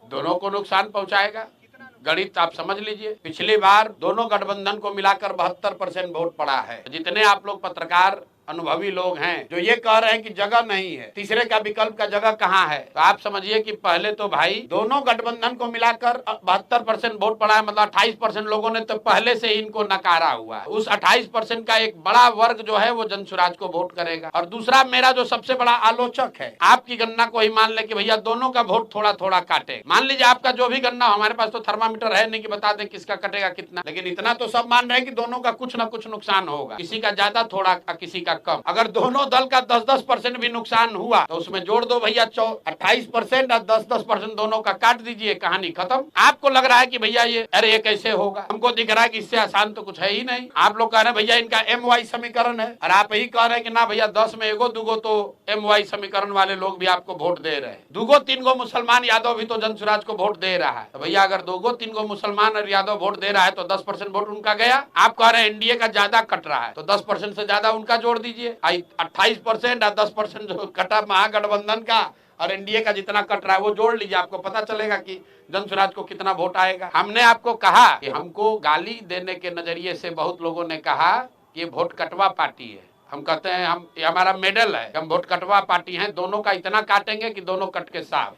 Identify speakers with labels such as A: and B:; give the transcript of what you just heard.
A: दोनों को नुकसान पहुंचाएगा। गणित आप समझ लीजिए, पिछली बार दोनों गठबंधन को मिलाकर 72% वोट पड़ा है। जितने आप लोग पत्रकार अनुभवी लोग हैं जो ये कह रहे हैं कि जगह नहीं है, तीसरे का विकल्प का जगह कहाँ है, तो आप समझिए कि पहले तो भाई दोनों गठबंधन को मिलाकर 72% वोट पड़ा है, मतलब 28% लोगों ने तो पहले से ही इनको नकारा हुआ है। उस 28% का एक बड़ा वर्ग जो है वो जनसुराज को वोट करेगा। और दूसरा मेरा जो सबसे बड़ा आलोचक है, आपकी गणना को ही मान ले कि भैया दोनों का वोट थोड़ा थोड़ा काटे। मान लीजिए आपका जो भी गणना, हमारे पास तो थर्मामीटर है नहीं कि बता दें किसका कटेगा कितना, लेकिन इतना तो सब मान रहे हैं कि दोनों का कुछ ना कुछ नुकसान होगा, किसी का ज्यादा थोड़ा किसी का कम। अगर दोनों दल का 10-10% भी नुकसान हुआ तो उसमें जोड़ दो भैया 28% और 10-10% दोनों का काट दीजिए, कहानी खत्म। आपको लग रहा है कि भैया ये अरे ये कैसे होगा, हमको दिख रहा है कि इससे आसान तो कुछ है ही नहीं। आप लोग कह रहे हैं भैया इनका MY समीकरण है, और आप यही कह रहे हैं कि ना भैया 10 में एगो दूगो तो MY समीकरण वाले लोग भी आपको वोट दे रहे हैं। दूगो तीन गो मुसलमान यादव भी तो जनसुराज को वोट दे रहा है। तो भैया अगर दूगो तीन गो मुसलमान और यादव वोट दे रहा है तो 10% वोट उनका गया। आप कह रहे हैं एनडीए का ज्यादा कट रहा है तो 10% से ज्यादा उनका जोड़ दीजिए। 28% और 10% जो कटा महागठबंधन का और एनडीए का जितना कट रहा है वो जोड़ लीजिए, आपको पता चलेगा कि जनसुराज को कितना वोट आएगा। हमने आपको कहा कि हमको गाली देने के नजरिए से बहुत लोगों ने कहा कि ये वोट कटवा पार्टी है। हम कहते हैं हम, ये हमारा मेडल है, हम वोट कटवा पार्टी हैं, दोनों का इतना काटेंगे कि दोनों कट के साफ।